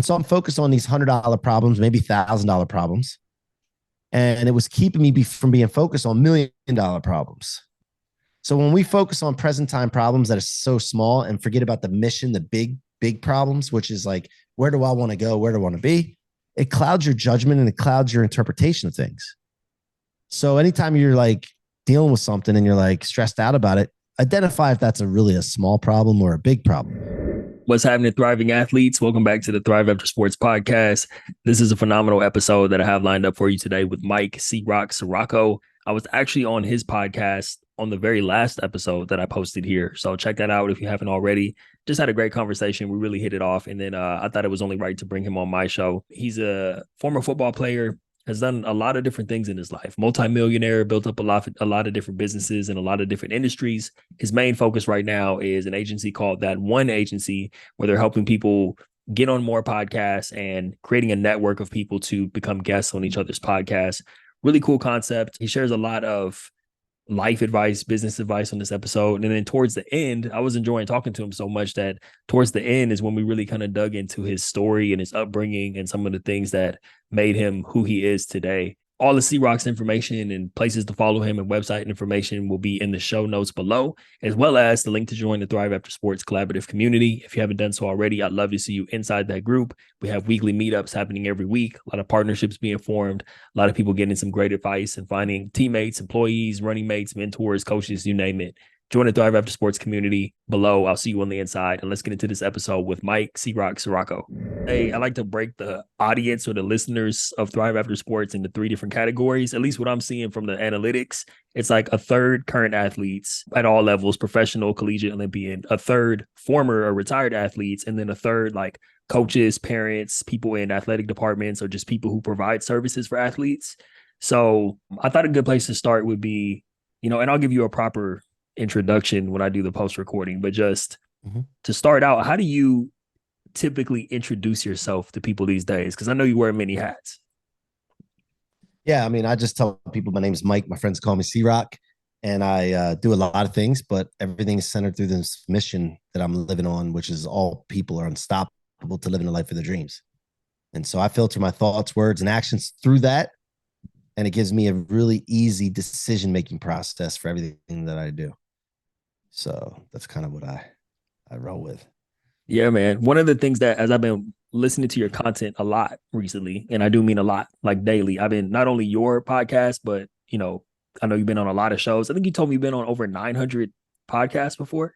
And so I'm focused on these $100 problems, maybe $1,000 problems. And it was keeping me from being focused on $1,000,000 problems. So when we focus on present time problems that are so small and forget about the mission, the big problems, which is like, where do I want to go? Where do I want to be? It clouds your judgment and it clouds your interpretation of things. So anytime you're like dealing with something and you're like stressed out about it, identify if that's really a small problem or a big problem. What's happening, thriving athletes? Welcome back to the Thrive After Sports podcast. This is a phenomenal episode that I have lined up for you today with Mike C-Roc Ciorrocco. I was actually on his podcast on the very last episode that I posted here. So check that out if you haven't already. Just had a great conversation. We really hit it off. And then I thought it was only right to bring him on my show. He's a former football player, has done a lot of different things in his life. Multi-millionaire, built up a lot of different businesses and a lot of different industries. His main focus right now is an agency called That One Agency, where they're helping people get on more podcasts and creating a network of people to become guests on each other's podcasts. Really cool concept. He shares a lot of life advice, business advice on this episode. And then towards the end, I was enjoying talking to him so much that towards the end is when we really kind of dug into his story and his upbringing and some of the things that made him who he is today. All the C-Roc's information and places to follow him and website information will be in the show notes below, as well as the link to join the Thrive After Sports collaborative community. If you haven't done so already, I'd love to see you inside that group. We have weekly meetups happening every week, a lot of partnerships being formed, a lot of people getting some great advice and finding teammates, employees, running mates, mentors, coaches, you name it. Join the Thrive After Sports community below. I'll see you on the inside. And let's get into this episode with Mike C-Roc Ciorrocco. Hey, I like to break the audience or the listeners of Thrive After Sports into 3 different categories. At least what I'm seeing from the analytics, it's like a third current athletes at all levels, professional, collegiate, Olympian, a third former or retired athletes, and then a third like coaches, parents, people in athletic departments, or just people who provide services for athletes. So I thought a good place to start would be, and I'll give you a proper introduction when I do the post recording, but just to start out, how do you typically introduce yourself to people these days? Because I know you wear many hats. Yeah, I mean, I just tell people my name is Mike. My friends call me C-Roc, and I do a lot of things, but everything is centered through this mission that I'm living on, which is all people are unstoppable to living the life of their dreams. And so I filter my thoughts, words, and actions through that, and it gives me a really easy decision-making process for everything that I do. So that's kind of what I roll with. Yeah, man. One of the things that, as I've been listening to your content a lot recently, and I do mean a lot, like daily, I've been not only your podcast, but, I know you've been on a lot of shows. I think you told me you've been on over 900 podcasts before.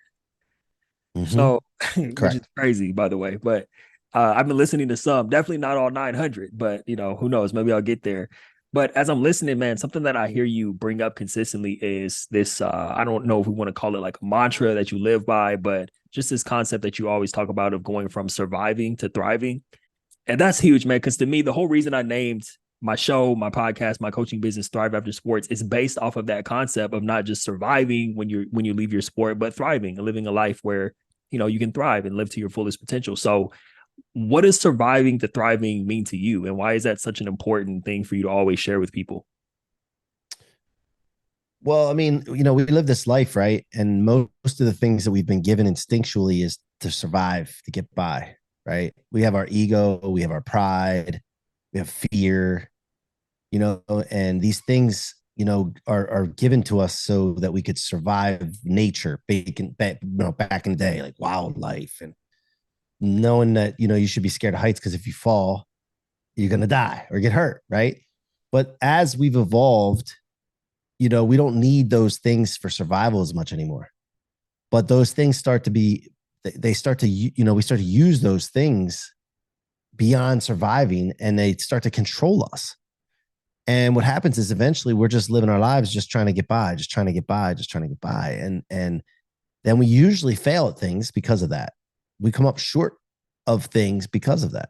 So, which is crazy, by the way. But I've been listening to some, definitely not all 900, but, who knows? Maybe I'll get there. But as I'm listening, man, something that I hear you bring up consistently is this, I don't know if we want to call it like a mantra that you live by, but just this concept that you always talk about of going from surviving to thriving. And that's huge, man, because to me, the whole reason I named my show, my podcast, my coaching business, Thrive After Sports, is based off of that concept of not just surviving when you leave your sport, but thriving and living a life where, you can thrive and live to your fullest potential. So what does surviving to thriving mean to you? And why is that such an important thing for you to always share with people? Well, I mean, we live this life, right? And most of the things that we've been given instinctually is to survive, to get by, right? We have our ego, we have our pride, we have fear, and these things, are given to us so that we could survive nature back in the day, like wildlife, and knowing that, you should be scared of heights because if you fall, you're going to die or get hurt, right? But as we've evolved, we don't need those things for survival as much anymore. But those things we start to use those things beyond surviving, and they start to control us. And what happens is eventually we're just living our lives just trying to get by, just trying to get by, just trying to get by. And then we usually fail at things because of that. We come up short of things because of that.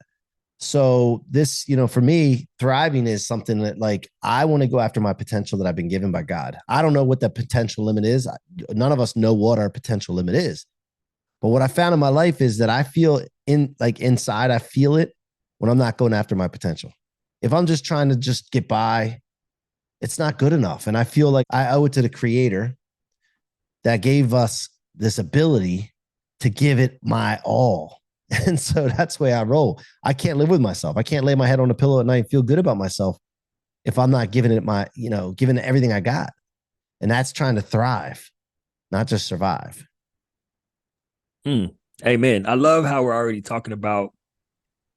So this, for me, thriving is something that like, I want to go after my potential that I've been given by God. I don't know what the potential limit is. None of us know what our potential limit is. But what I found in my life is that I feel inside, I feel it when I'm not going after my potential. If I'm just trying to just get by, it's not good enough. And I feel like I owe it to the Creator that gave us this ability to give it my all. And so that's the way I roll. I can't live with myself. I can't lay my head on a pillow at night and feel good about myself if I'm not giving it giving it everything I got. And that's trying to thrive, not just survive. Amen. I love how we're already talking about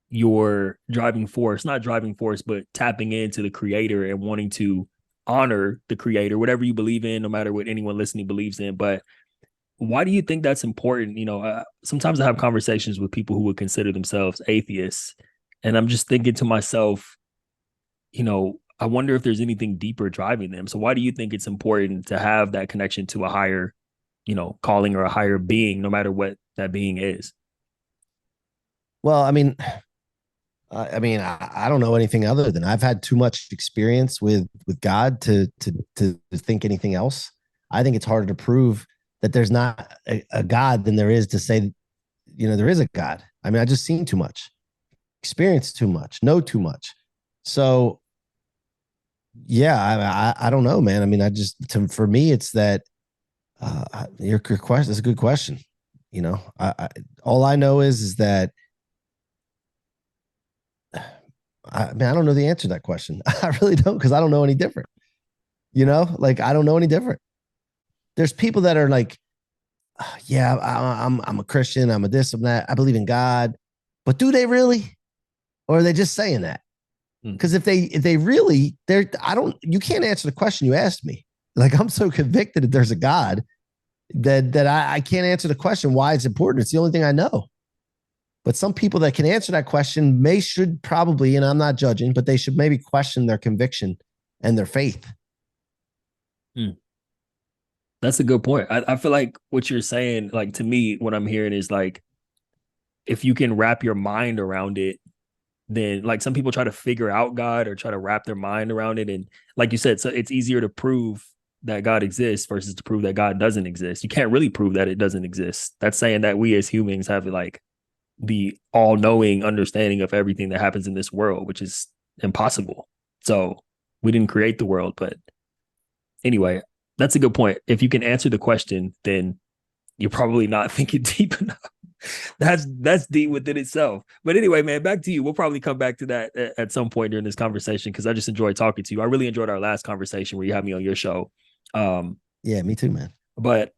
your driving force, not driving force, but tapping into the creator and wanting to honor the creator, whatever you believe in, no matter what anyone listening believes in. But why do you think that's important? Sometimes I have conversations with people who would consider themselves atheists, and I'm just thinking to myself, I wonder if there's anything deeper driving them. So why do you think it's important to have that connection to a higher, calling or a higher being, no matter what that being is? Well, I don't know anything other than I've had too much experience with God to think anything else. I think it's harder to prove that there's not a God than there is to say, there is a God. I mean, I just seen too much, experienced too much, know too much. So, yeah, I don't know, man. I mean, for me, it's that your question is a good question. All I know is that I don't know the answer to that question. I really don't, because I don't know any different. Like I don't know any different. There's people that are like, yeah, I'm a Christian. I'm a this, I'm that. I believe in God, but do they really, or are they just saying that? Because if they really, you can't answer the question you asked me. Like I'm so convicted that there's a God that I can't answer the question why it's important. It's the only thing I know. But some people that can answer that question should probably, and I'm not judging, but they should maybe question their conviction and their faith. That's a good point. I feel like what you're saying, like to me, what I'm hearing is like, if you can wrap your mind around it, then like some people try to figure out God or try to wrap their mind around it. And like you said, so it's easier to prove that God exists versus to prove that God doesn't exist. You can't really prove that it doesn't exist. That's saying that we as humans have like the all-knowing understanding of everything that happens in this world, which is impossible. So we didn't create the world, but anyway, that's a good point. If you can answer the question, then you're probably not thinking deep enough. That's deep within itself. But anyway, man, back to you. We'll probably come back to that at some point during this conversation because I just enjoyed talking to you. I really enjoyed our last conversation where you had me on your show. Yeah, me too, man. But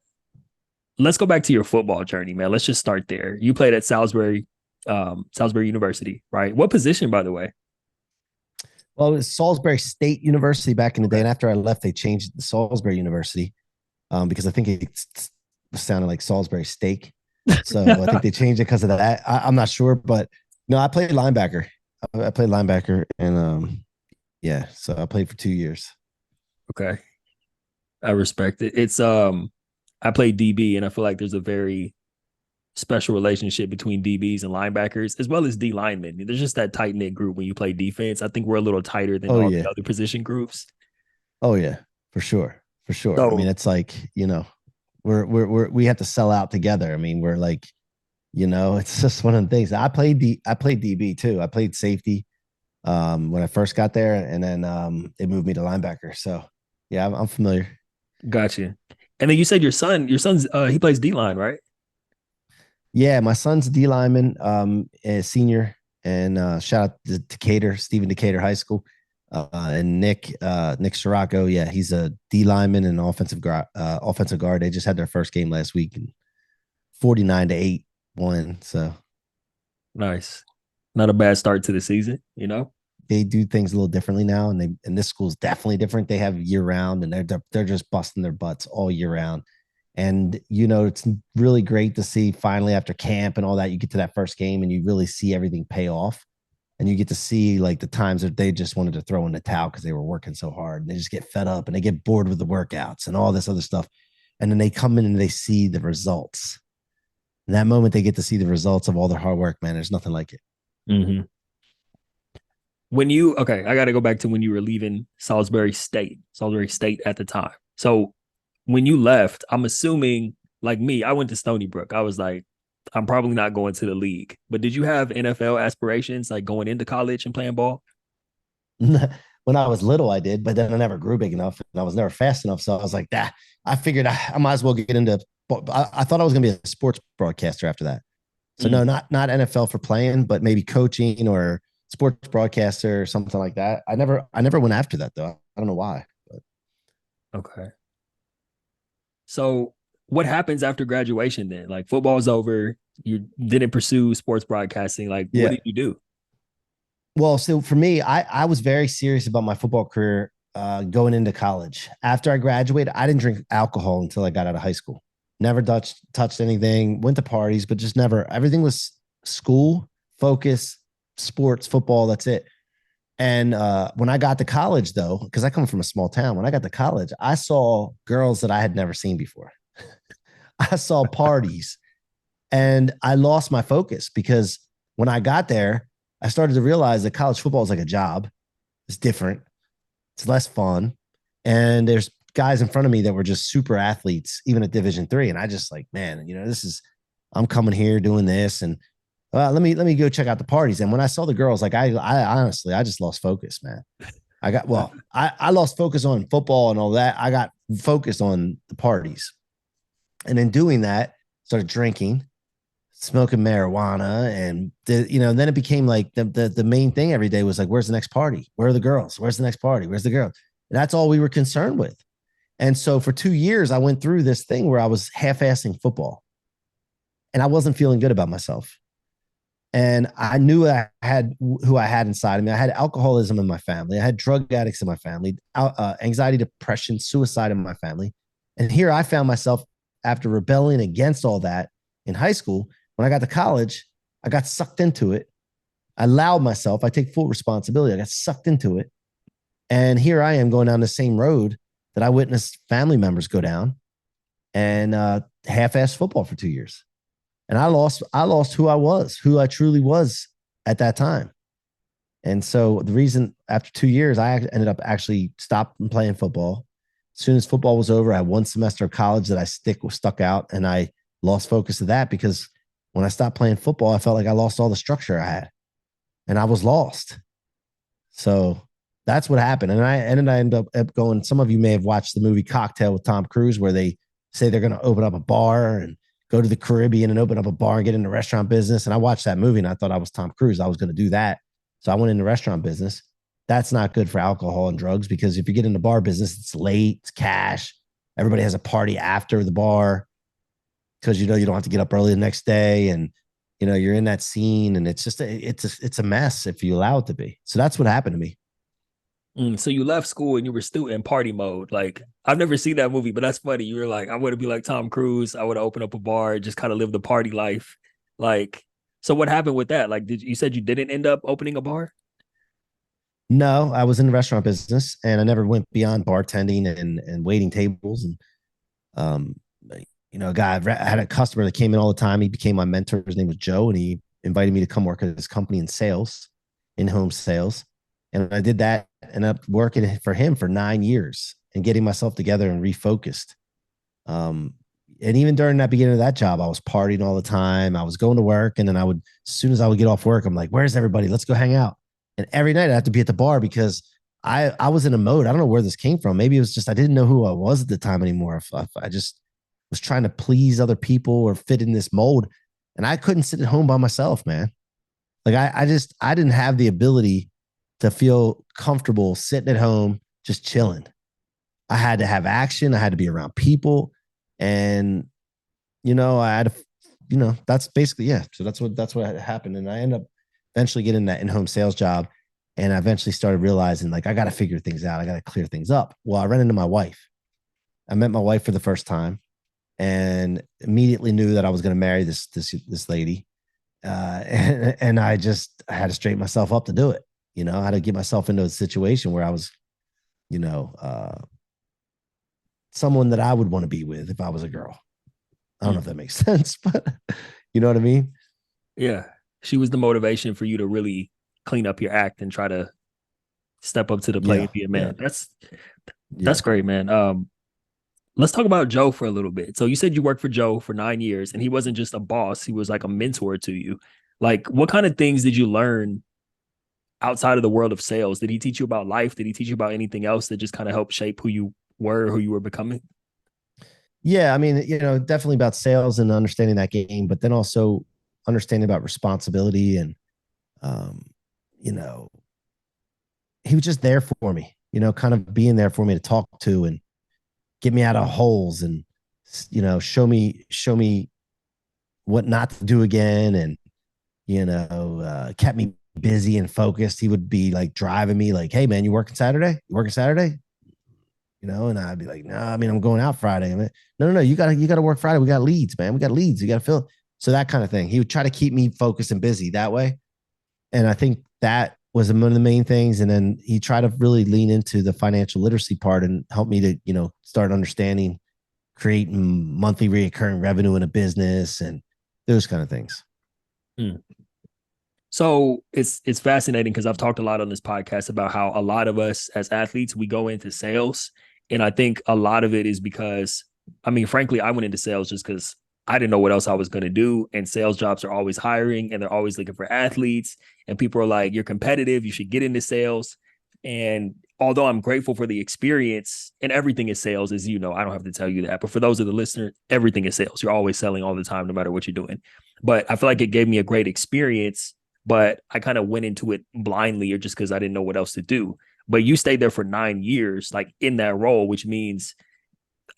let's go back to your football journey, man. Let's just start there. You played at Salisbury University, right? What position, by the way? Well, it was Salisbury State University back in the day. And after I left, they changed it to Salisbury University because I think it sounded like Salisbury steak. So I think they changed it because of that. I'm not sure, but no, I played linebacker. I played linebacker, and yeah, so I played for 2 years. Okay, I respect it. It's I played DB, and I feel like there's a very special relationship between DBs and linebackers, as well as D linemen. There's just that tight knit group when you play defense. I think we're a little tighter than all the other position groups. Oh yeah, for sure, for sure. So, I mean, it's like we have to sell out together. I mean, we're like, it's just one of the things. I played DB too. I played safety when I first got there, and then they moved me to linebacker. So yeah, I'm familiar. Gotcha. And then you said your son's he plays D line, right? Yeah, my son's a D lineman, a senior, and shout out to Decatur, Stephen Decatur High School, and Nick Ciorrocco. Yeah, he's a D lineman and offensive guard. They just had their first game last week, and 49-8 won. So nice, not a bad start to the season. They do things a little differently now, and this school's definitely different. They have year round, and they're just busting their butts all year round. And it's really great to see finally after camp and all that, you get to that first game and you really see everything pay off. And you get to see like the times that they just wanted to throw in the towel because they were working so hard, and they just get fed up and they get bored with the workouts and all this other stuff. And then they come in and they see the results. And that moment they get to see the results of all their hard work, man, there's nothing like it. Mm-hmm. I got to go back to when you were leaving Salisbury State at the time. So when you left, I'm assuming like me, I went to Stony Brook. I was like, I'm probably not going to the league. But did you have NFL aspirations like going into college and playing ball? When I was little, I did, but then I never grew big enough and I was never fast enough. So I was like, I figured I might as well get into, I thought I was going to be a sports broadcaster after that. So no, not NFL for playing, but maybe coaching or sports broadcaster or something like that. I never went after that though. I don't know why. But Okay. So what happens after graduation then? Like football's over, you didn't pursue sports broadcasting. Like what yeah. did you do? Well, so for me, I was very serious about my football career going into college. After I graduated, I didn't drink alcohol until I got out of high school. Never touched anything. Went to parties, but just never. Everything was school, focus, sports, football. That's it. And when I got to college, though, because I come from a small town, when I got to college, I saw girls that I had never seen before. I saw parties, and I lost my focus because when I got there, I started to realize that college football is like a job. It's different. It's less fun. And there's guys in front of me that were just super athletes, even at Division III. And I just like, man, this is, I'm coming here doing this. And let me go check out the parties. And when I saw the girls, like I honestly, I just lost focus, man. I lost focus on football and all that. I got focused on the parties. And in doing that, started drinking, smoking marijuana, and then it became like the main thing every day was like, where's the next party? Where are the girls? Where's the next party? Where's the girls? And that's all we were concerned with. And so for 2 years, I went through this thing where I was half-assing football, and I wasn't feeling good about myself. And I knew I had who I had inside of me. I had alcoholism in my family. I had drug addicts in my family, anxiety, depression, suicide in my family. And here I found myself after rebelling against all that in high school. When I got to college, I got sucked into it. I allowed myself, I take full responsibility. I got sucked into it. And here I am going down the same road that I witnessed family members go down and half-assed football for 2 years. And I lost who I truly was at that time. And so the reason after 2 years, I ended up actually stopped playing football. As soon as football was over, I had one semester of college that I stuck out, and I lost focus of that because when I stopped playing football, I felt like I lost all the structure I had, and I was lost. So that's what happened. And I ended up going. Some of you may have watched the movie Cocktail with Tom Cruise, where they say they're going to open up a bar and go to the Caribbean and open up a bar and get in the restaurant business. And I watched that movie and I thought I was Tom Cruise. I was going to do that. So I went into restaurant business. That's not good for alcohol and drugs because if you get in the bar business, it's late, it's cash. Everybody has a party after the bar because you don't have to get up early the next day, and you're in that scene, and it's just it's a mess if you allow it to be. So that's what happened to me. So you left school and you were still in party mode. Like I've never seen that movie, but that's funny. You were like, I want to be like Tom Cruise. I would open up a bar, just kind of live the party life. Like, so what happened with that? Like, you said you didn't end up opening a bar? No, I was in the restaurant business and I never went beyond bartending and waiting tables. And um, a guy, I had a customer that came in all the time. He became my mentor. His name was Joe, and he invited me to come work at his company in sales, in-home sales. And I did that and up working for him for 9 years and getting myself together and refocused. And even during that beginning of that job, I was partying all the time. I was going to work, and then as soon as I would get off work, I'm like, where's everybody? Let's go hang out. And every night I have to be at the bar because I was in a mode. I don't know where this came from. Maybe it was just I didn't know who I was at the time anymore. If I just was trying to please other people or fit in this mold, and I couldn't sit at home by myself, man. Like I didn't have the ability to feel comfortable sitting at home just chilling. I had to have action. I had to be around people, and I had to, that's basically So that's what happened, and I ended up eventually getting that in-home sales job. And I eventually started realizing like, I got to figure things out. I got to clear things up. Well, I ran into my wife. I met my wife for the first time and immediately knew that I was going to marry this lady. And I had to straighten myself up to do it. I had to get myself into a situation where I was, someone that I would want to be with if I was a girl. I don't know if that makes sense, but you know what I mean? Yeah. She was the motivation for you to really clean up your act and try to step up to the plate and be a man. That's great, man. Let's talk about Joe for a little bit. So you said you worked for Joe for 9 years, and he wasn't just a boss, he was like a mentor to you. Like, what kind of things did you learn outside of the world of sales? Did he teach you about life? Did he teach you about anything else that just kind of helped shape who you were becoming? Yeah, I mean, definitely about sales and understanding that game, but then also understanding about responsibility and, you know, he was just there for me, kind of being there for me to talk to and get me out of holes and, show me what not to do again. And, kept me busy and focused. He would be like driving me like, hey man, you working Saturday? You working Saturday? And I'd be like, no, I mean, I'm going out Friday. I mean, no, you gotta work Friday. We got leads, man. We got leads. You gotta fill. So that kind of thing. He would try to keep me focused and busy that way. And I think that was one of the main things. And then he tried to really lean into the financial literacy part and help me to, start understanding, creating monthly recurring revenue in a business and those kind of things. Hmm. So it's fascinating because I've talked a lot on this podcast about how a lot of us as athletes, we go into sales. And I think a lot of it is because, I mean, frankly, I went into sales just because I didn't know what else I was going to do. And sales jobs are always hiring and they're always looking for athletes. And people are like, you're competitive. You should get into sales. And although I'm grateful for the experience and everything is sales, as you know, I don't have to tell you that. But for those of the listeners, everything is sales. You're always selling all the time, no matter what you're doing. But I feel like it gave me a great experience. But I kind of went into it blindly or just because I didn't know what else to do. But you stayed there for 9 years, like in that role, which means,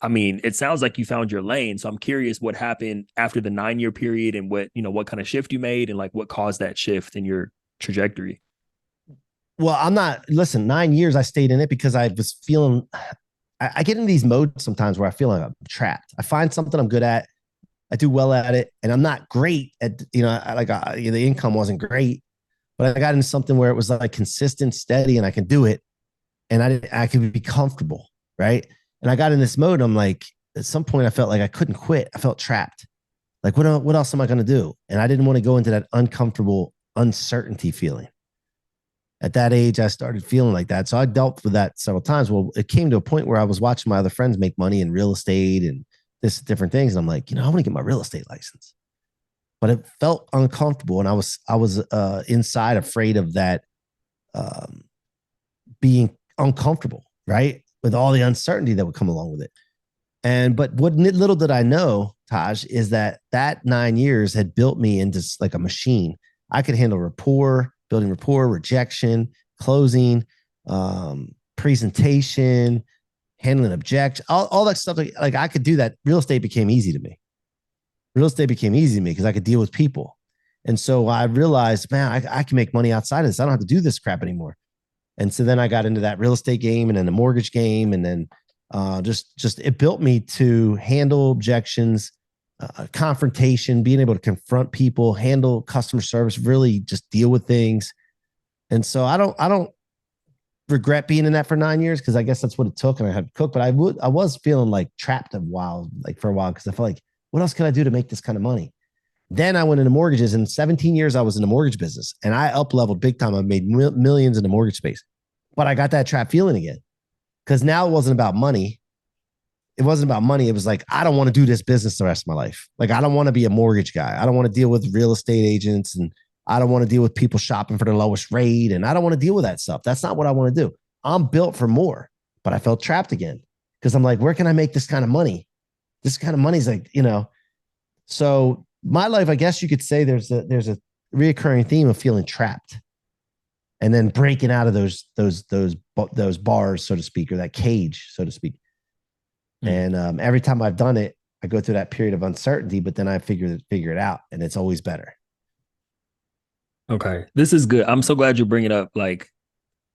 I mean, it sounds like you found your lane. So I'm curious what happened after the 9-year period and what kind of shift you made and like what caused that shift in your trajectory. Well, listen, 9 years I stayed in it because I was feeling, I get in these modes sometimes where I feel like I'm trapped. I find something I'm good at. I do well at it and I'm not great at, the income wasn't great, but I got into something where it was like consistent, steady, and I can do it. And I could be comfortable. Right. And I got in this mode. I'm like, at some point I felt like I couldn't quit. I felt trapped. Like, what else am I going to do? And I didn't want to go into that uncomfortable uncertainty feeling. At that age, I started feeling like that. So I dealt with that several times. Well, it came to a point where I was watching my other friends make money in real estate and this different things. And I'm like, I want to get my real estate license. But it felt uncomfortable. And I was inside afraid of that being uncomfortable, right? With all the uncertainty that would come along with it. But what little did I know, Taj, is that 9 years had built me into like a machine. I could handle building rapport, rejection, closing, presentation, handling objections, all that stuff. Like I could do that. Real estate became easy to me. Because I could deal with people. And so I realized, man, I can make money outside of this. I don't have to do this crap anymore. And so then I got into that real estate game and then the mortgage game. And then just it built me to handle objections, confrontation, being able to confront people, handle customer service, really just deal with things. And so I don't regret being in that for 9 years because I guess that's what it took and I had to cook. But I was feeling like trapped for a while because I felt like, what else can I do to make this kind of money? Then I went into mortgages. In 17 years, I was in the mortgage business and I up-leveled big time. I made millions in the mortgage space. But I got that trap feeling again because now it wasn't about money. It wasn't about money. It was like, I don't want to do this business the rest of my life. Like, I don't want to be a mortgage guy. I don't want to deal with real estate agents and I don't want to deal with people shopping for the lowest rate. And I don't want to deal with that stuff. That's not what I want to do. I'm built for more, but I felt trapped again because I'm like, where can I make this kind of money? This kind of money is like, so my life, I guess you could say there's a reoccurring theme of feeling trapped and then breaking out of those bars, so to speak, or that cage, so to speak. And every time I've done it, I go through that period of uncertainty, but then I figure it out and it's always better. Okay. This is good. I'm so glad you're bringing up like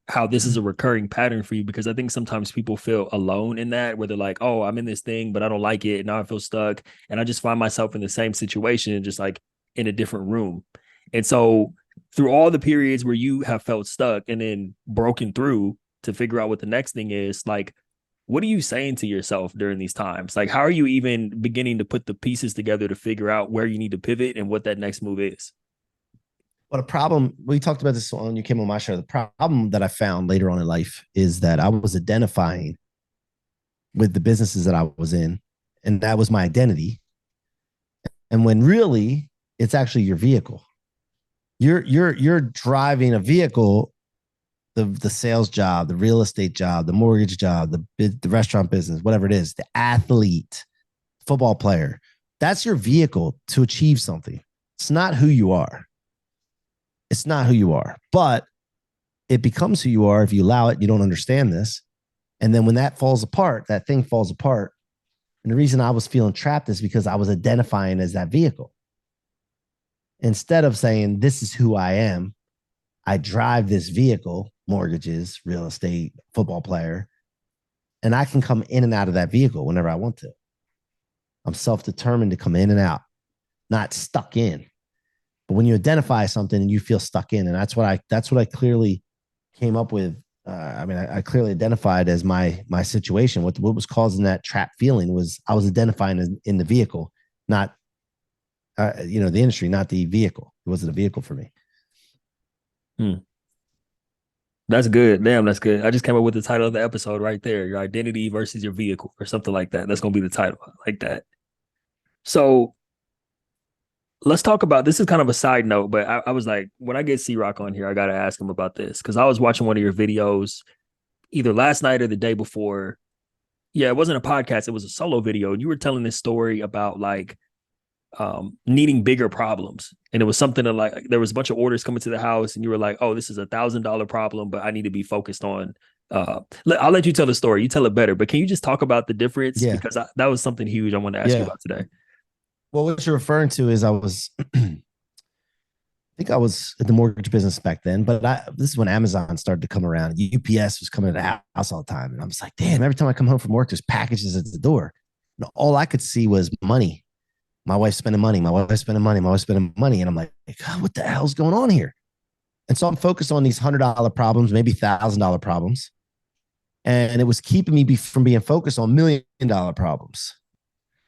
how this is a recurring pattern for you, because I think sometimes people feel alone in that where they're like, oh, I'm in this thing, but I don't like it. And now I feel stuck. And I just find myself in the same situation, just like in a different room. And so through all the periods where you have felt stuck and then broken through to figure out what the next thing is, like, what are you saying to yourself during these times? Like, how are you even beginning to put the pieces together to figure out where you need to pivot and what that next move is? Well, the problem, we talked about this when you came on my show. The problem that I found later on in life is that I was identifying with the businesses that I was in, and that was my identity. And when really it's actually your vehicle. You're driving a vehicle, the sales job, the real estate job, the mortgage job, the restaurant business, whatever it is, the athlete, football player. That's your vehicle to achieve something. It's not who you are. It's not who you are, but it becomes who you are if you allow it. You don't understand this. And then when that falls apart, that thing falls apart. And the reason I was feeling trapped is because I was identifying as that vehicle. Instead of saying, this is who I am, I drive this vehicle, mortgages, real estate, football player, and I can come in and out of that vehicle whenever I want to. I'm self-determined to come in and out, not stuck in. But when you identify something and you feel stuck in, and that's what I clearly came up with. I clearly identified as my situation. What was causing that trap feeling was I was identifying in the vehicle, not the industry, not the vehicle. It wasn't a vehicle for me. That's good. Damn, that's good. I just came up with the title of the episode right there. Your identity versus your vehicle or something like that. That's going to be the title. I like that. So let's talk about, this is kind of a side note, but I was like, when I get C-Roc on here, I got to ask him about this because I was watching one of your videos either last night or the day before. Yeah, it wasn't a podcast. It was a solo video. And you were telling this story about like needing bigger problems. And it was something like there was a bunch of orders coming to the house and you were like, oh, this is $1,000 problem, but I need to be focused on. I'll let you tell the story. You tell it better, but can you just talk about the difference? Yeah. Because that was something huge I wanted to ask you about today. Well, what you're referring to is I was I was in the mortgage business back then, but this is when Amazon started to come around. UPS was coming to the house all the time. And I was like, damn, every time I come home from work, there's packages at the door. And all I could see was money. My wife's spending money. My wife's spending money. My wife's spending money. And I'm like, God, what the hell's going on here? And so I'm focused on these $100 problems, maybe $1,000 problems. And it was keeping me from being focused on $1,000,000 problems.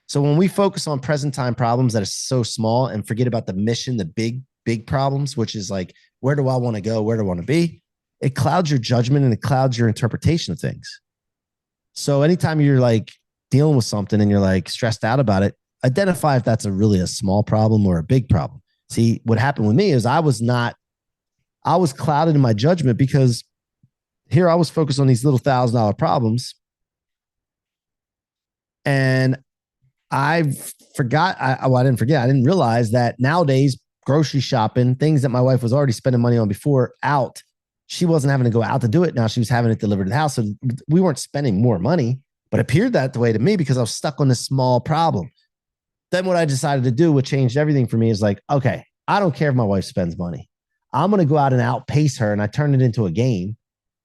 So when we focus on present time problems that are so small and forget about the mission, the big problems, which is like, where do I want to go? Where do I want to be? It clouds your judgment and it clouds your interpretation of things. So anytime you're like dealing with something and you're like stressed out about it, identify if that's really a small problem or a big problem. See, what happened with me is I was clouded in my judgment because here I was focused on these little $1,000 problems. And I didn't forget. I didn't realize that nowadays, grocery shopping, things that my wife was already spending money on before out, she wasn't having to go out to do it. Now she was having it delivered to the house. So we weren't spending more money, but it appeared that the way to me because I was stuck on this small problem. Then what I decided to do, what changed everything for me, is like, okay, I don't care if my wife spends money. I'm going to go out and outpace her. And I turned it into a game.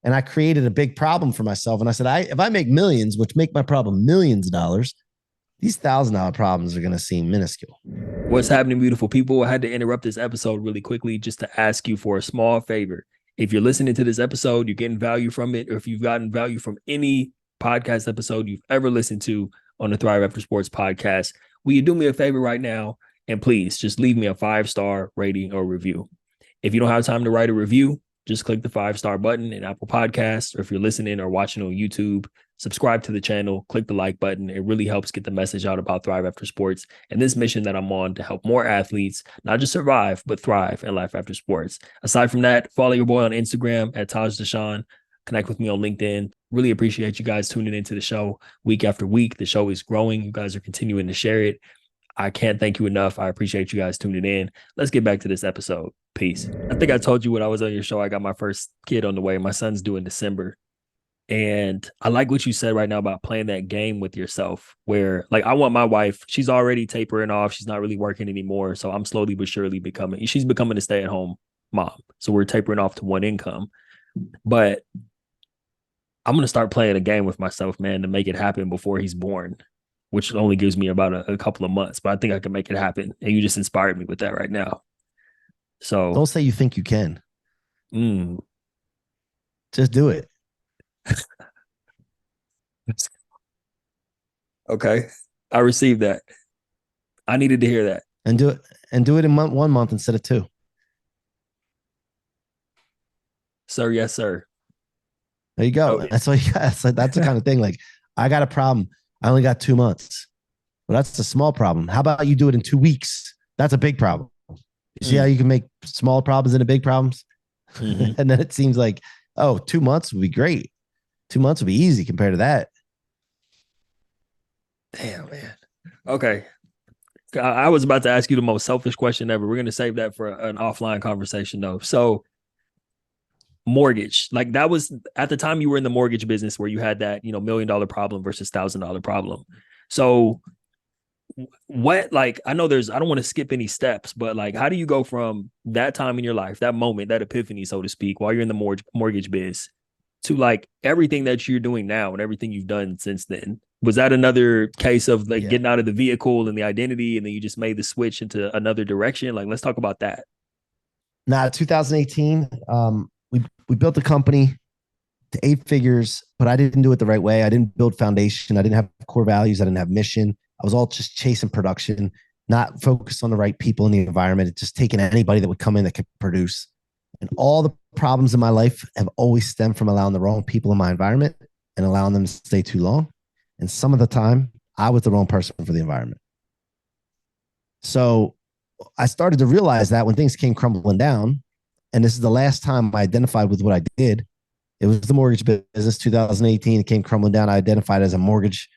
And I created a big problem for myself. And I said, if I make millions, which make my problem millions of dollars, these $1,000 problems are going to seem minuscule. What's happening, beautiful people? I had to interrupt this episode really quickly just to ask you for a small favor. If you're listening to this episode, you're getting value from it, or if you've gotten value from any podcast episode you've ever listened to on the Thrive After Sports podcast, will you do me a favor right now? And please just leave me a 5-star rating or review. If you don't have time to write a review, just click the 5-star button in Apple Podcasts, or if you're listening or watching on YouTube, subscribe to the channel, click the like button. It really helps get the message out about Thrive After Sports and this mission that I'm on to help more athletes not just survive, but thrive in life after sports. Aside from that, follow your boy on Instagram at Taj Deshaun. Connect with me on LinkedIn. Really appreciate you guys tuning into the show week after week. The show is growing. You guys are continuing to share it. I can't thank you enough. I appreciate you guys tuning in. Let's get back to this episode. Peace. I think I told you when I was on your show, I got my first kid on the way. My son's due in December. And I like what you said right now about playing that game with yourself where like I want my wife, she's already tapering off. She's not really working anymore. So I'm slowly but surely she's becoming a stay-at-home mom. So we're tapering off to one income. But I'm going to start playing a game with myself, man, to make it happen before he's born, which only gives me about a couple of months. But I think I can make it happen. And you just inspired me with that right now. So don't say you think you can. Just do it. Okay. I received that. I needed to hear that. And do it in 1 month instead of 2. Sir, yes, sir. There you go. Oh, that's all you got. That's the kind of thing. Like, I got a problem. I only got 2 months. Well, that's a small problem. How about you do it in 2 weeks? That's a big problem. You see how you can make small problems into big problems? Mm-hmm. And then it seems like, 2 months would be great. 2 months would be easy compared to that. Damn, man. Okay. I was about to ask you the most selfish question ever. We're going to save that for an offline conversation, though. So, mortgage, like that was at the time you were in the mortgage business where you had that, $1 million problem versus $1,000 problem. So, what, like, I know I don't want to skip any steps, but like, how do you go from that time in your life, that moment, that epiphany, so to speak, while you're in the mortgage biz to like everything that you're doing now and everything you've done since then? Was that another case of like Yeah. getting out of the vehicle and the identity, and then you just made the switch into another direction? Like, let's talk about that. Now, 2018, we built a company to 8 figures, but I didn't do it the right way. I didn't build foundation. I didn't have core values. I didn't have mission. I was all just chasing production, not focused on the right people in the environment. It's just taking anybody that would come in that could produce. And all the problems in my life have always stemmed from allowing the wrong people in my environment and allowing them to stay too long. And some of the time, I was the wrong person for the environment. So I started to realize that when things came crumbling down, and this is the last time I identified with what I did. It was the mortgage business, 2018. It came crumbling down. I identified as a mortgage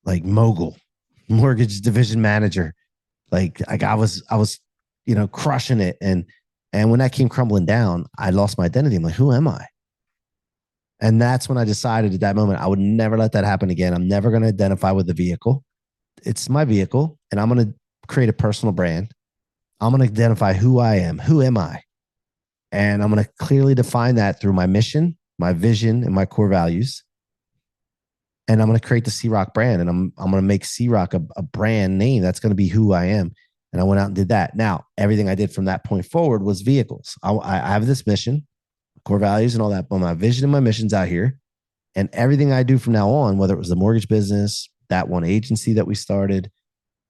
like mogul, mortgage division manager. Like I was, crushing it. And when that came crumbling down, I lost my identity. I'm like, who am I? And that's when I decided at that moment, I would never let that happen again. I'm never going to identify with the vehicle. It's my vehicle, and I'm going to create a personal brand. I'm going to identify who I am. Who am I? And I'm going to clearly define that through my mission, my vision, and my core values. And I'm going to create the C-Roc brand, and I'm going to make C-Roc a brand name. That's going to be who I am. And I went out and did that. Now, everything I did from that point forward was vehicles. I have this mission, core values and all that, but my vision and my mission's out here. And everything I do from now on, whether it was the mortgage business, that one agency that we started,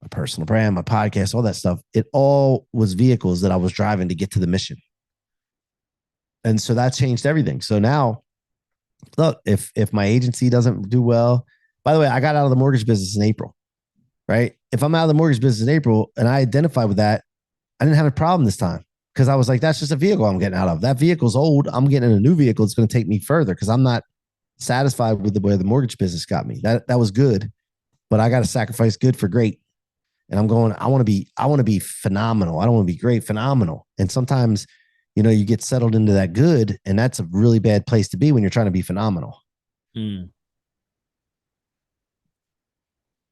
my personal brand, my podcast, all that stuff, it all was vehicles that I was driving to get to the mission. And so that changed everything. So now, look, if my agency doesn't do well, by the way, I got out of the mortgage business in April, right? If I'm out of the mortgage business in April and I identify with that, I didn't have a problem this time because I was like, that's just a vehicle I'm getting out of. That vehicle's old. I'm getting in a new vehicle. It's going to take me further because I'm not satisfied with the way the mortgage business got me. That was good, but I got to sacrifice good for great. And I'm going, I want to be phenomenal. I don't want to be great, phenomenal. And sometimes, you get settled into that good, and that's a really bad place to be when you're trying to be phenomenal. Mm.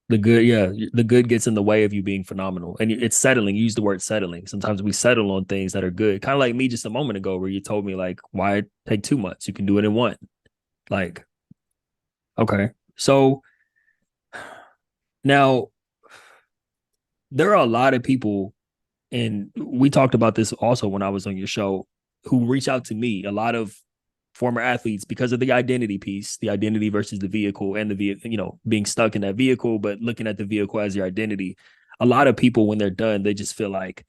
The good, yeah, the good gets in the way of you being phenomenal, and it's settling. Use the word settling. Sometimes we settle on things that are good, kind of like me just a moment ago, where you told me like, why take 2 months? You can do it in one. Like, okay, so now there are a lot of people, and we talked about this also when I was on your show, who reach out to me. A lot of former athletes, because of the identity piece, the identity versus the vehicle, and the vehicle, being stuck in that vehicle, but looking at the vehicle as your identity. A lot of people, when they're done, they just feel like,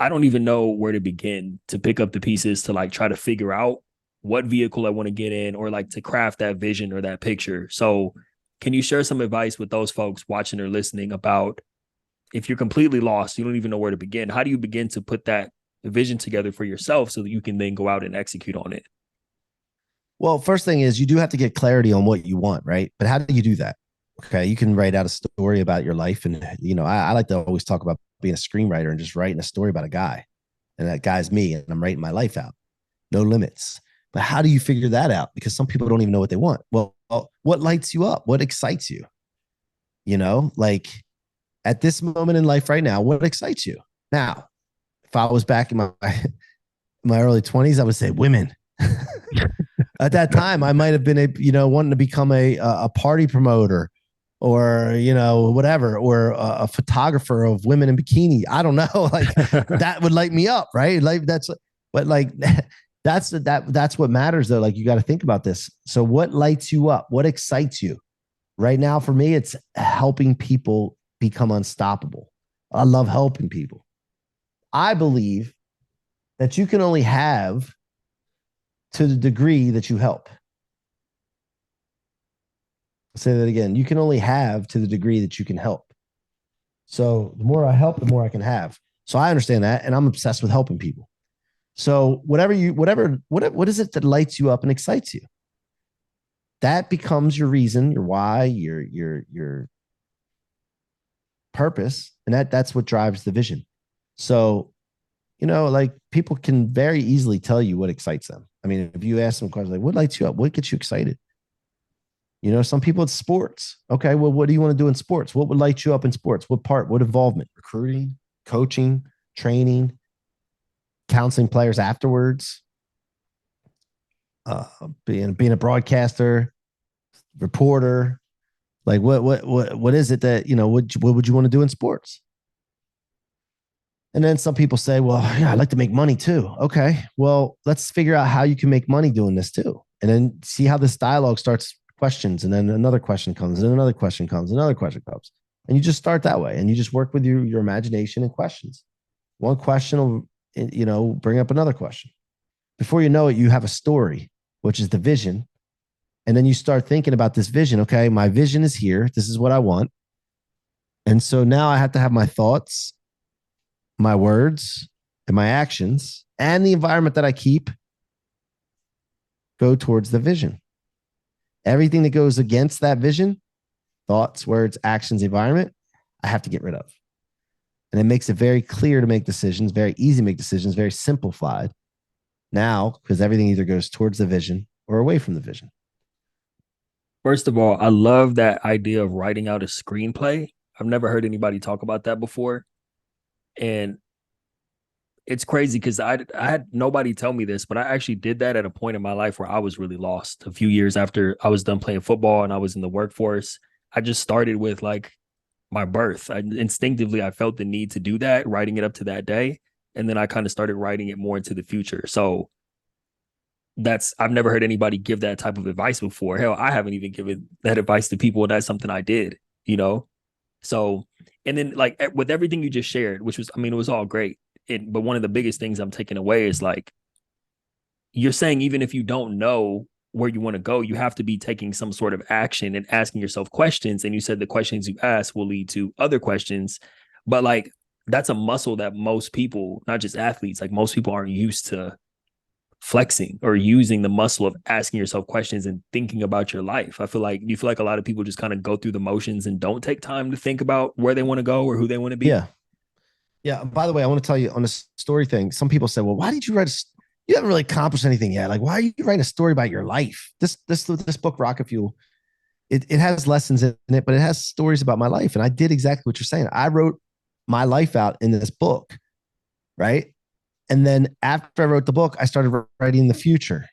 I don't even know where to begin to pick up the pieces to like try to figure out what vehicle I want to get in, or like to craft that vision or that picture. So can you share some advice with those folks watching or listening about, if you're completely lost, you don't even know where to begin, how do you begin to put that vision together for yourself so that you can then go out and execute on it? Well, first thing is you do have to get clarity on what you want, right? But how do you do that? Okay, you can write out a story about your life, and I like to always talk about being a screenwriter and just writing a story about a guy, and that guy's me, and I'm writing my life out, no limits. But how do you figure that out? Because some people don't even know what they want. Well, what lights you up? What excites you? Like at this moment in life right now, what excites you? Now, if I was back in my early 20s, I would say women. At that time, I might have been wanting to become a party promoter, or whatever, or a photographer of women in bikini. I don't know, like that would light me up, right? Like but like that's what matters though. Like you got to think about this. So what lights you up? What excites you? Right now, for me, it's helping people become unstoppable. I love helping people. I believe that you can only have to the degree that you help. I'll say that again. You can only have to the degree that you can help. So the more I help, the more I can have. So I understand that, and I'm obsessed with helping people. So what is it that lights you up and excites you? That becomes your reason, your why, your purpose, and that's what drives the vision. So, like people can very easily tell you what excites them. I mean, if you ask them questions like, what lights you up? What gets you excited? Some people it's sports. Okay, well, what do you want to do in sports? What would light you up in sports? What part? What involvement? Recruiting, coaching, training, counseling players afterwards, being a broadcaster, reporter. Like what is it that what would you want to do in sports? And then some people say, well, yeah, I'd like to make money too. Okay, well, let's figure out how you can make money doing this too. And then see how this dialogue starts questions. And then another question comes, and another question comes, another question comes. And you just start that way. And you just work with your imagination and questions. One question will, bring up another question. Before you know it, you have a story, which is the vision. And then you start thinking about this vision. Okay, my vision is here. This is what I want. And so now I have to have my thoughts, my words, and my actions, and the environment that I keep go towards the vision. Everything that goes against that vision, thoughts, words, actions, environment, I have to get rid of. And it makes it very clear to make decisions, very easy to make decisions, very simplified now, because everything either goes towards the vision or away from the vision. First of all, I love that idea of writing out a screenplay. I've never heard anybody talk about that before. And it's crazy because I had nobody tell me this, but I actually did that at a point in my life where I was really lost. A few years after I was done playing football and I was in the workforce, I just started with like my birth. Instinctively, I felt the need to do that, writing it up to that day. And then I kind of started writing it more into the future. So I've never heard anybody give that type of advice before. Hell, I haven't even given that advice to people. That's something I did, So, and then like with everything you just shared, which was, it was all great. But one of the biggest things I'm taking away is like, you're saying, even if you don't know where you want to go, you have to be taking some sort of action and asking yourself questions. And you said the questions you ask will lead to other questions, but like, that's a muscle that most people, not just athletes, like most people aren't used to flexing or using the muscle of asking yourself questions and thinking about your life. You feel like a lot of people just kind of go through the motions and don't take time to think about where they want to go or who they want to be. Yeah. Yeah. By the way, I want to tell you on the story thing. Some people say, well, why did you write you haven't really accomplished anything yet. Like, why are you writing a story about your life? This book, Rocket Fuel, it has lessons in it, but it has stories about my life. And I did exactly what you're saying. I wrote my life out in this book. Right. And then after I wrote the book, I started writing the future.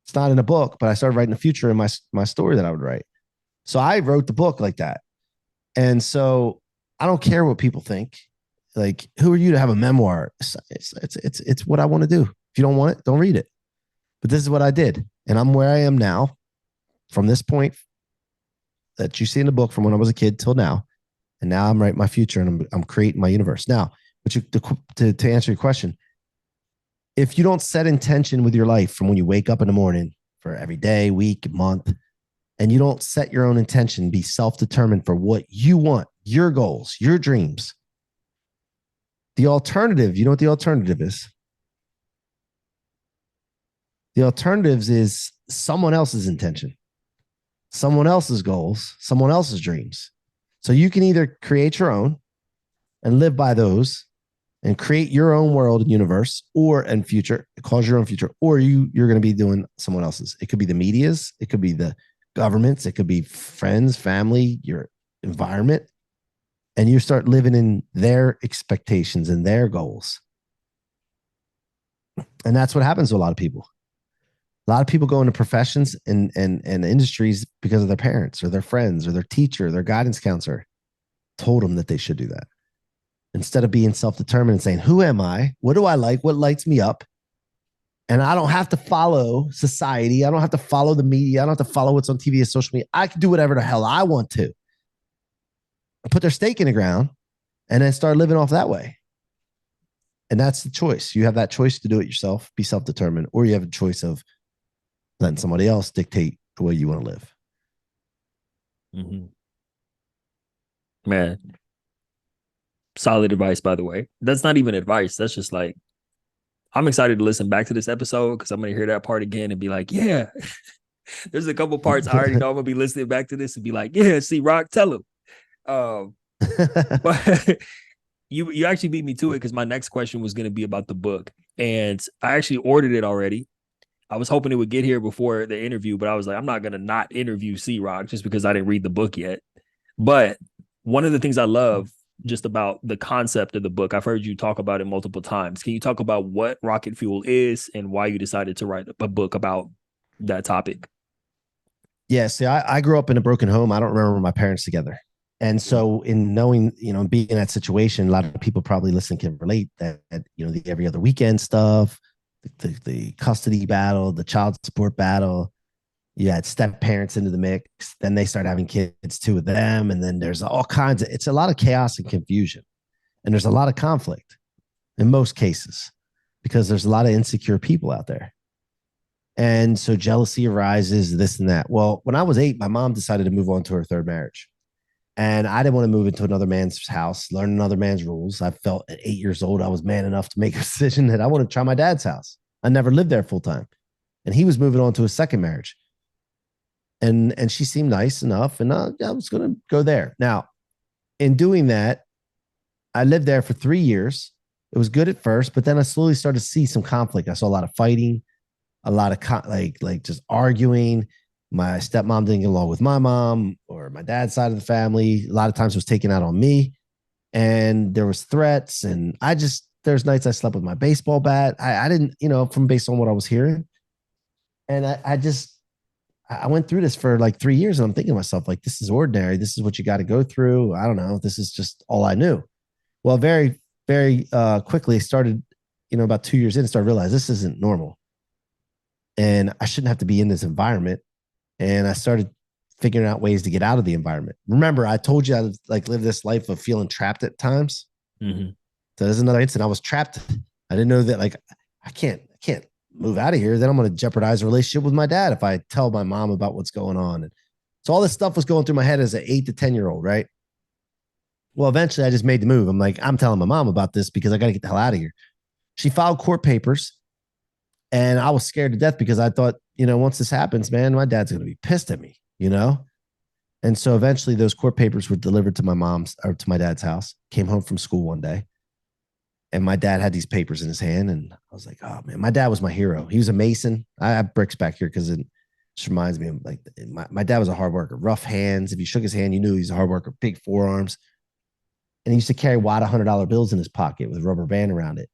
It's not in a book, but I started writing the future in my story that I would write. So I wrote the book like that. And so I don't care what people think. Like, who are you to have a memoir? It's what I want to do. If you don't want it, don't read it. But this is what I did. And I'm where I am now from this point that you see in the book from when I was a kid till now. And now I'm writing my future and I'm creating my universe. Now, but to answer your question, if you don't set intention with your life from when you wake up in the morning for every day, week, month, and you don't set your own intention, be self-determined for what you want, your goals, your dreams, the alternative, you know what the alternative is? The alternatives is someone else's intention, someone else's goals, someone else's dreams. So you can either create your own and live by those and create your own world and universe and future, cause your own future, or you're going to be doing someone else's. It could be the media's, it could be the governments, it could be friends, family, your environment. And you start living in their expectations and their goals. And that's what happens to a lot of people. A lot of people go into professions and industries because of their parents or their friends or their teacher, or their guidance counselor told them that they should do that. Instead of being self-determined and saying, who am I? What do I like? What lights me up? And I don't have to follow society. I don't have to follow the media. I don't have to follow what's on TV and social media. I can do whatever the hell I want to. Put their stake in the ground and then start living off that way. And that's the choice. You have that choice to do it yourself, be self-determined, or you have a choice of letting somebody else dictate the way you want to live. Mm-hmm. Man, solid advice, by the way. That's not even advice. That's just like, I'm excited to listen back to this episode because I'm going to hear that part again and be like, yeah, there's a couple parts I already know I'm going to be listening back to this and be like, yeah, C-Roc, tell him. But you actually beat me to it because my next question was going to be about the book, and I actually ordered it already. I was hoping it would get here before the interview, but I was like, I'm not going to not interview C-Roc just because I didn't read the book yet. But one of the things I love just about the concept of the book, I've heard you talk about it multiple times. Can you talk about what rocket fuel is and why you decided to write a book about that topic? Yeah, see, I grew up in a broken home. I don't remember my parents together. And so in knowing, being in that situation, a lot of people probably listen can relate that, the every other weekend stuff, the custody battle, the child support battle. You had step parents into the mix. Then they start having kids too with them. And then there's all kinds of, it's a lot of chaos and confusion. And there's a lot of conflict in most cases because there's a lot of insecure people out there. And so jealousy arises, this and that. Well, when I was 8, my mom decided to move on to her third marriage. And I didn't want to move into another man's house, learn another man's rules. I felt at 8 years old, I was man enough to make a decision that I want to try my dad's house. I never lived there full time. And he was moving on to his second marriage. And she seemed nice enough. And I was going to go there. Now, in doing that, I lived there for 3 years. It was good at first, but then I slowly started to see some conflict. I saw a lot of fighting, a lot of like just arguing. My stepmom didn't get along with my mom or my dad's side of the family. A lot of times it was taken out on me, and there was threats. And there's nights I slept with my baseball bat. I didn't, from based on what I was hearing. And I went through this for like 3 years, and I'm thinking to myself, like, this is ordinary. This is what you got to go through. I don't know. This is just all I knew. Well, very, very quickly started, about 2 years in, started realizing this isn't normal. And I shouldn't have to be in this environment. And I started figuring out ways to get out of the environment. Remember, I told you I like live this life of feeling trapped at times. Mm-hmm. So there's another incident. I was trapped. I didn't know that like I can't move out of here. Then I'm going to jeopardize a relationship with my dad if I tell my mom about what's going on. And so all this stuff was going through my head as an 8 to 10-year-old, right? Well, eventually I just made the move. I'm like, I'm telling my mom about this because I got to get the hell out of here. She filed court papers, and I was scared to death because I thought, once this happens, man, my dad's going to be pissed at me, And so eventually those court papers were delivered to my mom's or to my dad's house. Came home from school one day, and my dad had these papers in his hand, and I was like, oh man, my dad was my hero. He was a Mason. I have bricks back here because it just reminds me of like my dad was a hard worker, rough hands. If you shook his hand, you knew he was a hard worker, big forearms. And he used to carry wad $100 bills in his pocket with a rubber band around it.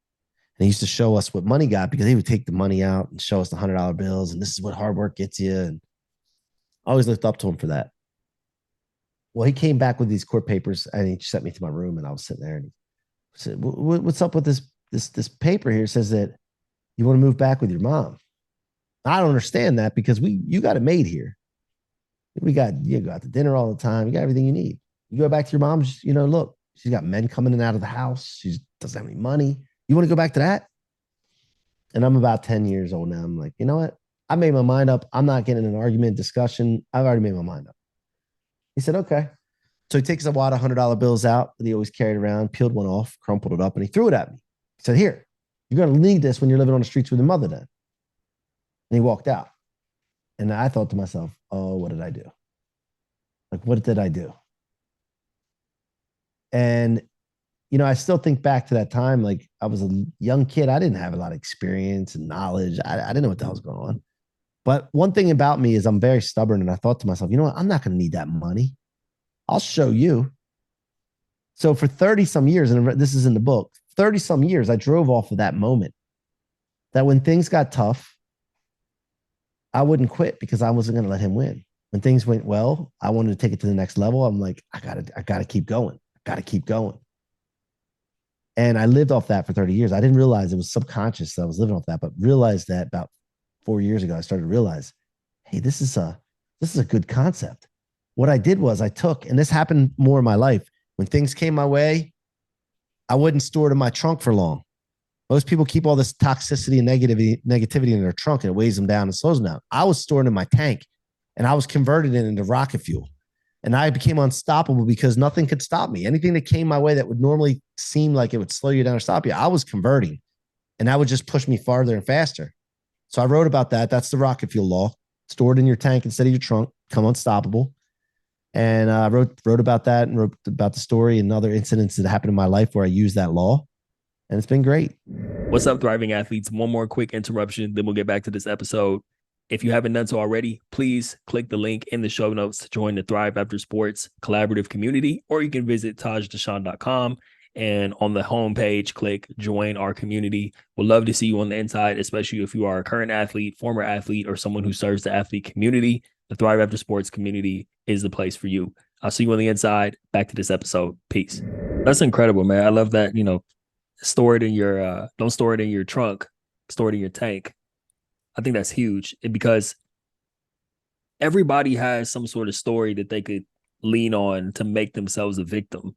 And he used to show us what money got because he would take the money out and show us the $100 bills. And this is what hard work gets you. And I always looked up to him for that. Well, he came back with these court papers, and he sent me to my room, and I was sitting there, and he said, what's up with this paper here? It says that you want to move back with your mom. I don't understand that because you got it made here. You go out to dinner all the time. You got everything you need. You go back to your mom's, look, she's got men coming in and out of the house. She doesn't have any money. You want to go back to that? And I'm about 10 years old now. I'm like, you know what? I made my mind up. I'm not getting in an argument, discussion. I've already made my mind up. He said, okay. So he takes a wad of $100 bills out that he always carried around, peeled one off, crumpled it up, and he threw it at me. He said, here, you're going to need this when you're living on the streets with your mother then. And he walked out. And I thought to myself, oh, what did I do? Like, what did I do? And I still think back to that time. Like, I was a young kid. I didn't have a lot of experience and knowledge. I didn't know what the hell was going on. But one thing about me is I'm very stubborn. And I thought to myself, you know what? I'm not going to need that money. I'll show you. So for 30 some years, and this is in the book, 30 some years, I drove off of that moment that when things got tough, I wouldn't quit because I wasn't going to let him win. When things went well, I wanted to take it to the next level. I'm like, I gotta keep going. I gotta keep going. And I lived off that for 30 years. I didn't realize it was subconscious that I was living off that, but realized that about 4 years ago, I started to realize, hey, this is a good concept. What I did was I took, and this happened more in my life, when things came my way, I wouldn't store it in my trunk for long. Most people keep all this toxicity and negativity in their trunk, and it weighs them down and slows them down. I was storing in my tank, and I was converting it into rocket fuel. And I became unstoppable because nothing could stop me. Anything that came my way that would normally seem like it would slow you down or stop you, I was converting. And that would just push me farther and faster. So I wrote about that. That's the rocket fuel law. Store it in your tank instead of your trunk. Become unstoppable. And I wrote about that and wrote about the story and other incidents that happened in my life where I used that law. And it's been great. What's up, thriving athletes? One more quick interruption, then we'll get back to this episode. If you haven't done so already, please click the link in the show notes to join the Thrive After Sports collaborative community, or you can visit tajdeshawn.com and on the homepage, click join our community. We'd love to see you on the inside, especially if you are a current athlete, former athlete, or someone who serves the athlete community. The Thrive After Sports community is the place for you. I'll see you on the inside. Back to this episode. Peace. That's incredible, man. I love that, store it in your don't store it in your trunk, store it in your tank. I think that's huge because everybody has some sort of story that they could lean on to make themselves a victim.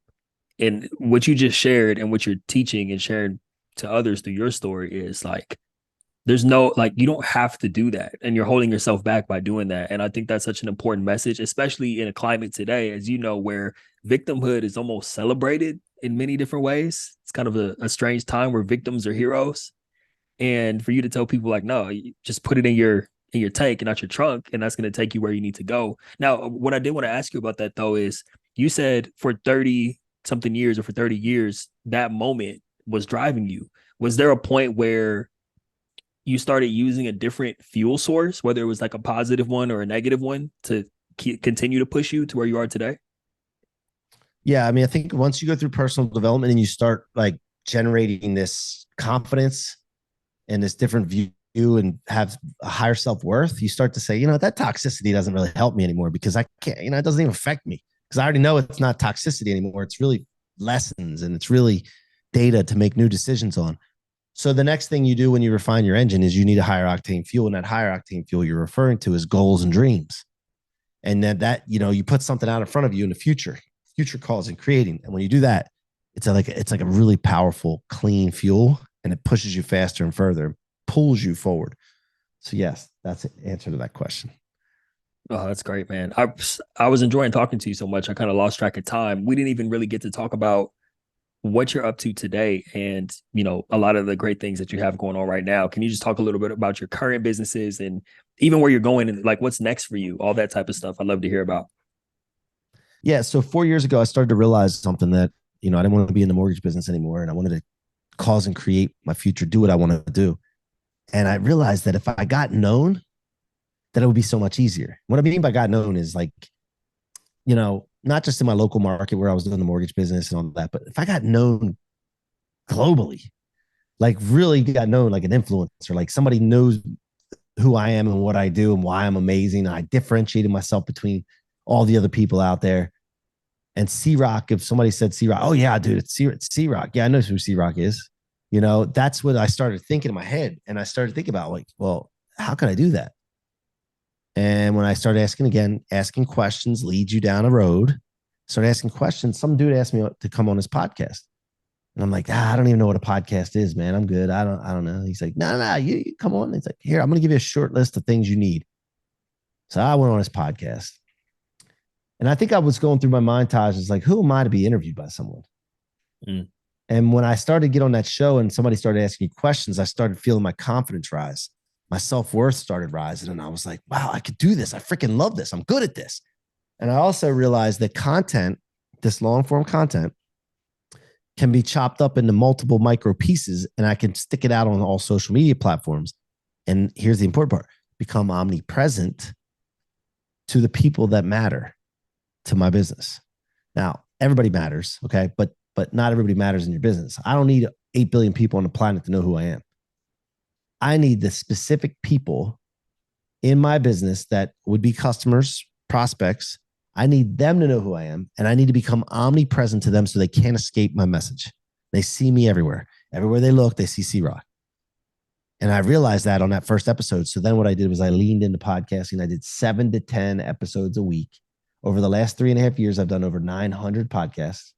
And what you just shared and what you're teaching and sharing to others through your story is like, there's no, like, you don't have to do that. And you're holding yourself back by doing that. And I think that's such an important message, especially in a climate today, as you know, where victimhood is almost celebrated in many different ways. It's kind of a strange time where victims are heroes. And for you to tell people like, no, you just put it in your tank and not your trunk, and that's going to take you where you need to go. Now, what I did want to ask you about that though is you said for 30 something years or for 30 years, that moment was driving you. Was there a point where you started using a different fuel source, whether it was like a positive one or a negative one, to continue to push you to where you are today? Yeah. I mean, I think once you go through personal development and you start like generating this confidence and this different view and have a higher self-worth, you start to say, that toxicity doesn't really help me anymore because I can't, it doesn't even affect me because I already know it's not toxicity anymore. It's really lessons and it's really data to make new decisions on. So the next thing you do when you refine your engine is you need a higher octane fuel, and that higher octane fuel you're referring to is goals and dreams. And then that, you put something out in front of you in the future calls and creating. And when you do that, it's like a really powerful, clean fuel, and it pushes you faster and further, pulls you forward. So yes, that's the answer to that question. Oh, that's great, man. I was enjoying talking to you so much. I kind of lost track of time. We didn't even really get to talk about what you're up to today and, a lot of the great things that you have going on right now. Can you just talk a little bit about your current businesses and even where you're going and like what's next for you, all that type of stuff? I'd love to hear about. Yeah. So 4 years ago, I started to realize something that, I didn't want to be in the mortgage business anymore. And I wanted to cause and create my future, do what I want to do. And I realized that if I got known, that it would be so much easier. What I mean by got known is like, not just in my local market where I was doing the mortgage business and all that, but if I got known globally, like really got known like an influencer, like somebody knows who I am and what I do and why I'm amazing. And I differentiated myself between all the other people out there. And C-Roc, if somebody said C-Roc, oh yeah, dude, it's C-Roc. Yeah, I know who C-Roc is. That's what I started thinking in my head. And I started thinking about like, well, how can I do that? And when I started asking questions leads you down a road. Started asking questions. Some dude asked me to come on his podcast. And I'm like, I don't even know what a podcast is, man. I'm good. I don't know. He's like, no, you come on. He's like, here, I'm going to give you a short list of things you need. So I went on his podcast. And I think I was going through my montages like, who am I to be interviewed by someone? Mm. And when I started to get on that show and somebody started asking me questions, I started feeling my confidence rise. My self-worth started rising. And I was like, wow, I could do this. I freaking love this. I'm good at this. And I also realized that content, this long form content, can be chopped up into multiple micro pieces, and I can stick it out on all social media platforms. And here's the important part: become omnipresent to the people that matter to my business. Now, everybody matters, okay? But not everybody matters in your business. I don't need 8 billion people on the planet to know who I am. I need the specific people in my business that would be customers, prospects. I need them to know who I am, and I need to become omnipresent to them so they can't escape my message. They see me everywhere. Everywhere they look, they see C-Roc. And I realized that on that first episode. So then what I did was I leaned into podcasting. I did 7 to 10 episodes a week. Over the last 3.5 years, I've done over 900 podcasts.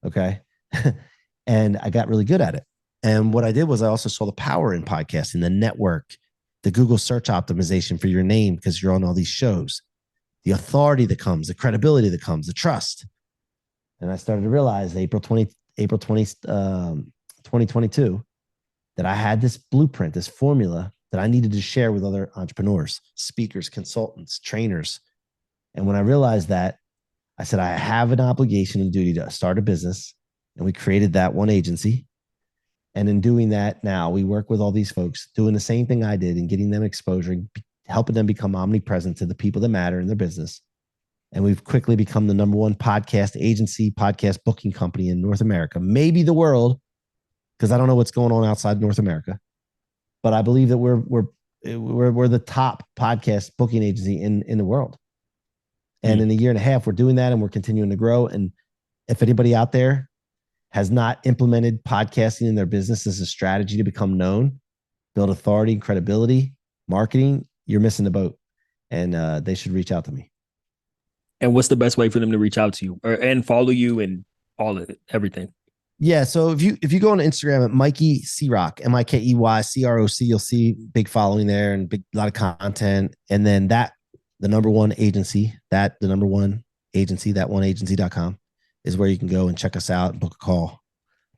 Okay. And I got really good at it. And what I did was I also saw the power in podcasting, the network, the Google search optimization for your name because you're on all these shows, the authority that comes, the credibility that comes, the trust. And I started to realize April 20, 2022, that I had this blueprint, this formula that I needed to share with other entrepreneurs, speakers, consultants, trainers. And when I realized that, I said, I have an obligation and duty to start a business. And we created that one agency. And in doing that, now we work with all these folks doing the same thing I did and getting them exposure, helping them become omnipresent to the people that matter in their business. And we've quickly become the number one podcast agency, podcast booking company in North America, maybe the world, because I don't know what's going on outside North America. But I believe that we're the top podcast booking agency in the world. And in a year and a half, we're doing that and we're continuing to grow. And if anybody out there has not implemented podcasting in their business as a strategy to become known, build authority and credibility, marketing, you're missing the boat. And they should reach out to me. And what's the best way for them to reach out to you and follow you and all of it, everything? Yeah. So if you go on Instagram at Mikey C-Roc, MIKEY CROC, you'll see big following there and a lot of content. And then that one agency, that one agency.com is where you can go and check us out and book a call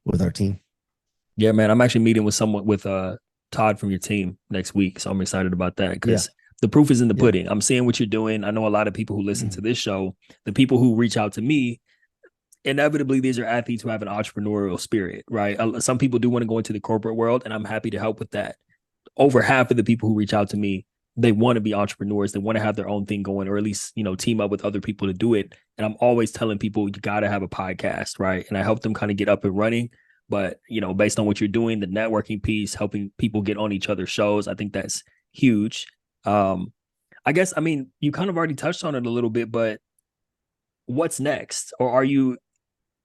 with our team. Yeah, man. I'm actually meeting with someone with Todd from your team next week. So I'm excited about that because the proof is in the pudding. I'm seeing what you're doing. I know a lot of people who listen to this show, the people who reach out to me, inevitably, these are athletes who have an entrepreneurial spirit, right? Some people do want to go into the corporate world, and I'm happy to help with that. Over half of the people who reach out to me, they want to be entrepreneurs. They want to have their own thing going, or at least, team up with other people to do it. And I'm always telling people, you got to have a podcast, right? And I help them kind of get up and running. But, based on what you're doing, the networking piece, helping people get on each other's shows, I think that's huge. I guess, you kind of already touched on it a little bit, but what's next? Or are you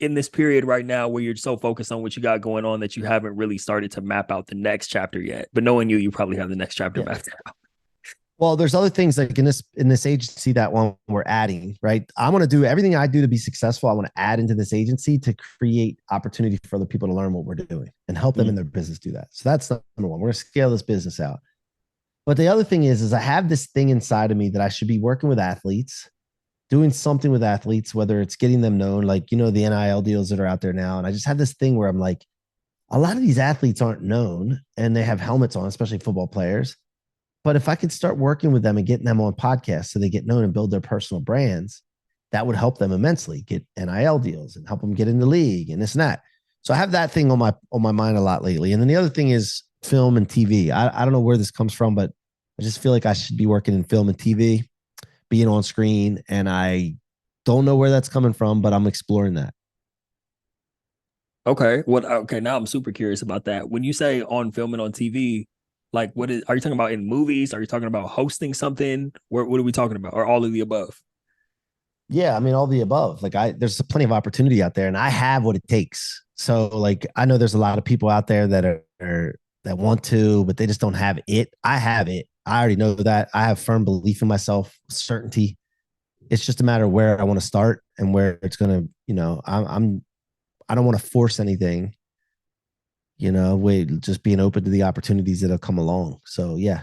in this period right now where you're so focused on what you got going on that you haven't really started to map out the next chapter yet? But knowing you probably have the next chapter mapped out. Well, there's other things like in this agency that one we're adding, right? I want to do everything I do to be successful. I want to add into this agency to create opportunity for other people to learn what we're doing and help them in their business do that. So that's number one. We're going to scale this business out. But the other thing is I have this thing inside of me that I should be working with athletes, doing something with athletes, whether it's getting them known, like, the NIL deals that are out there now. And I just have this thing where I'm like, a lot of these athletes aren't known and they have helmets on, especially football players. But if I could start working with them and getting them on podcasts so they get known and build their personal brands, that would help them immensely, get NIL deals and help them get in the league and this and that. So I have that thing on my mind a lot lately. And then the other thing is film and TV. I don't know where this comes from, but I just feel like I should be working in film and TV, being on screen. And I don't know where that's coming from, but I'm exploring that. Okay. Now I'm super curious about that. When you say on film and on TV, like are you talking about in movies? Are you talking about hosting something? What are we talking about? Or all of the above? Yeah, all the above. Like there's plenty of opportunity out there and I have what it takes. So like, I know there's a lot of people out there that are that want to, but they just don't have it. I have it. I already know that. I have firm belief in myself, certainty. It's just a matter of where I want to start and where it's going to, I don't want to force anything, just being open to the opportunities that'll come along. So, yeah.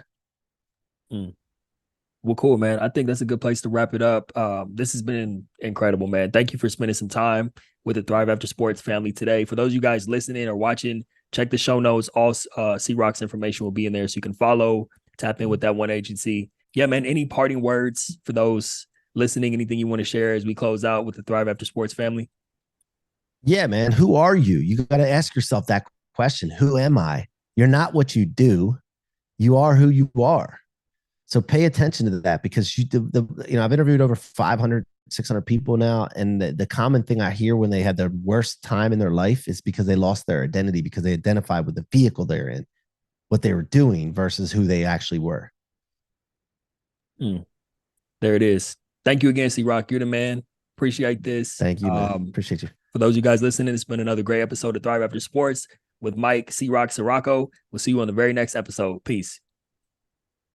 Well, cool, man. I think that's a good place to wrap it up. This has been incredible, man. Thank you for spending some time with the Thrive After Sports family today. For those of you guys listening or watching, check the show notes. All C-Roc's information will be in there so you can follow, tap in with that one agency. Yeah, man. Any parting words for those listening? Anything you want to share as we close out with the Thrive After Sports family? Yeah, man. Who are you? You got to ask yourself that question. Who am I? You're not what you do. You are who you are. So pay attention to that because I've interviewed over 500, 600 people now. And the common thing I hear when they had their worst time in their life is because they lost their identity because they identified with the vehicle they're in, what they were doing versus who they actually were. There it is. Thank you again, C-Roc. You're the man. Appreciate this. Thank you, man. Appreciate you. For those of you guys listening, it's been another great episode of Thrive After Sports with Mike C-Roc Ciorrocco. We'll see you on the very next episode. Peace.